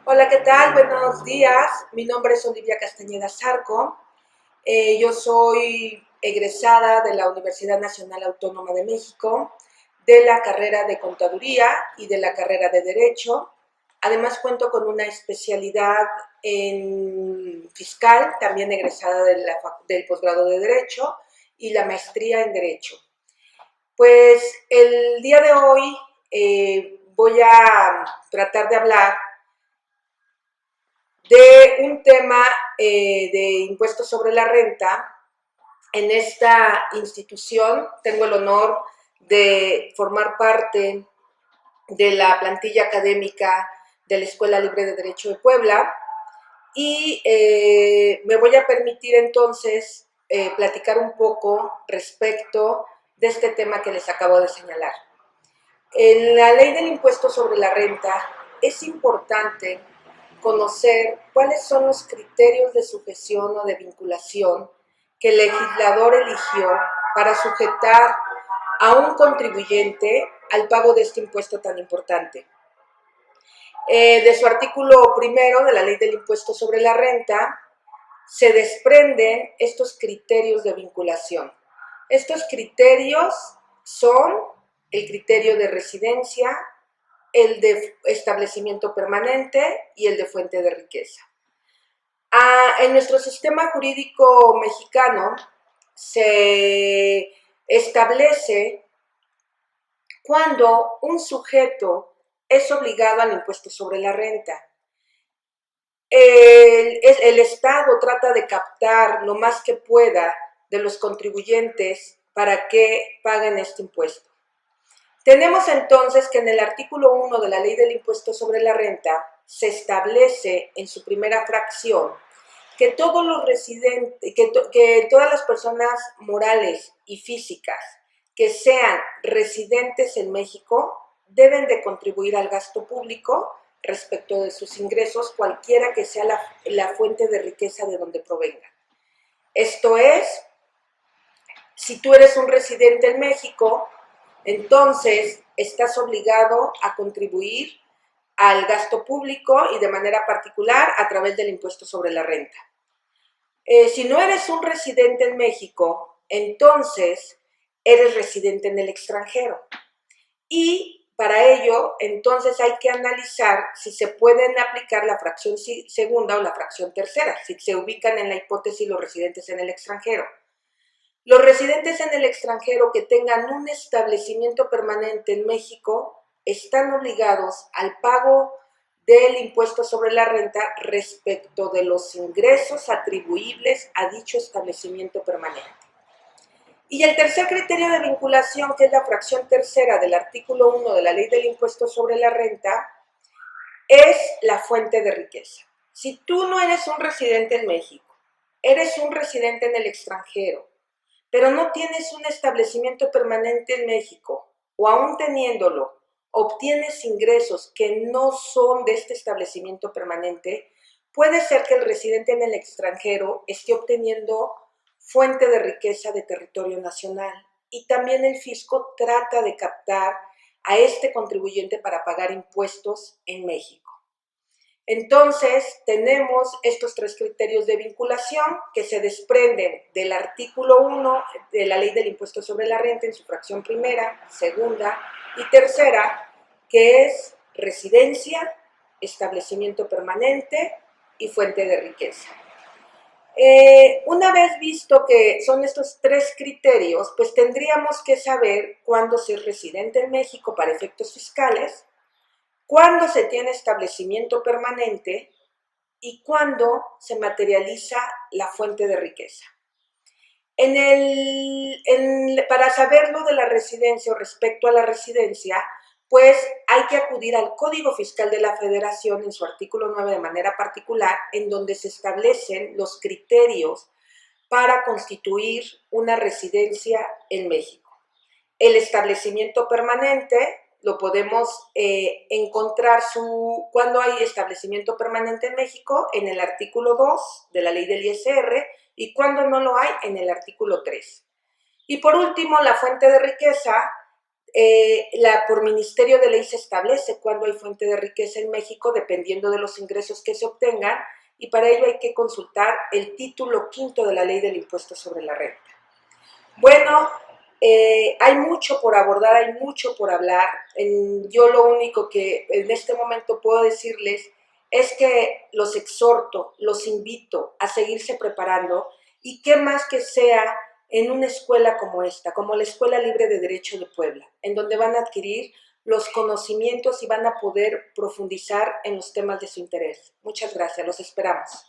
Hola, ¿qué tal? Buenos días. Mi nombre es Olivia Castañeda Zarco. Yo soy egresada de la Universidad Nacional Autónoma de México, de la carrera de Contaduría y de la carrera de Derecho. Además, cuento con una especialidad en fiscal, también egresada del posgrado de Derecho y la maestría en Derecho. Pues el día de hoy voy a tratar de hablar de un tema de impuestos sobre la renta. En esta institución tengo el honor de formar parte de la plantilla académica de la Escuela Libre de Derecho de Puebla y me voy a permitir entonces platicar un poco respecto de este tema que les acabo de señalar. En la ley del impuesto sobre la renta es importante conocer cuáles son los criterios de sujeción o de vinculación que el legislador eligió para sujetar a un contribuyente al pago de este impuesto tan importante. De su artículo primero de la ley del impuesto sobre la renta se desprenden estos criterios de vinculación. Estos criterios son el criterio de residencia, el de establecimiento permanente y el de fuente de riqueza. En nuestro sistema jurídico mexicano se establece cuando un sujeto es obligado al impuesto sobre la renta. El Estado trata de captar lo más que pueda de los contribuyentes para que paguen este impuesto. Tenemos entonces que en el artículo 1 de la Ley del Impuesto sobre la Renta se establece en su primera fracción que todos los residentes, que todas las personas morales y físicas que sean residentes en México deben de contribuir al gasto público respecto de sus ingresos, cualquiera que sea la fuente de riqueza de donde provengan. Esto es, si tú eres un residente en México, entonces estás obligado a contribuir al gasto público y de manera particular a través del impuesto sobre la renta. Si no eres un residente en México, entonces eres residente en el extranjero. Y para ello, entonces hay que analizar si se pueden aplicar la fracción segunda o la fracción tercera, si se ubican en la hipótesis los residentes en el extranjero. Los residentes en el extranjero que tengan un establecimiento permanente en México están obligados al pago del impuesto sobre la renta respecto de los ingresos atribuibles a dicho establecimiento permanente. Y el tercer criterio de vinculación, que es la fracción tercera del artículo 1 de la Ley del Impuesto sobre la Renta, es la fuente de riqueza. Si tú no eres un residente en México, eres un residente en el extranjero, pero no tienes un establecimiento permanente en México, o aún teniéndolo, obtienes ingresos que no son de este establecimiento permanente, puede ser que el residente en el extranjero esté obteniendo fuente de riqueza de territorio nacional y también el fisco trata de captar a este contribuyente para pagar impuestos en México. Entonces, tenemos estos tres criterios de vinculación que se desprenden del artículo 1 de la Ley del Impuesto sobre la Renta en su fracción primera, segunda y tercera, que es residencia, establecimiento permanente y fuente de riqueza. Una vez visto que son estos tres criterios, pues tendríamos que saber cuándo se es residente en México para efectos fiscales, cuándo se tiene establecimiento permanente y cuándo se materializa la fuente de riqueza. Para saberlo de la residencia o respecto a la residencia, pues hay que acudir al Código Fiscal de la Federación en su artículo 9 de manera particular, en donde se establecen los criterios para constituir una residencia en México. El establecimiento permanente lo podemos encontrar cuando hay establecimiento permanente en México en el artículo 2 de la ley del ISR y cuando no lo hay en el artículo 3. Y por último, la fuente de riqueza Por Ministerio de Ley se establece cuándo hay fuente de riqueza en México, dependiendo de los ingresos que se obtengan, y para ello hay que consultar el título quinto de la Ley del Impuesto sobre la Renta. Bueno, hay mucho por abordar, hay mucho por hablar. Yo lo único que en este momento puedo decirles es que los exhorto, los invito a seguirse preparando, y qué más que sea en una escuela como esta, como la Escuela Libre de Derecho de Puebla, en donde van a adquirir los conocimientos y van a poder profundizar en los temas de su interés. Muchas gracias, los esperamos.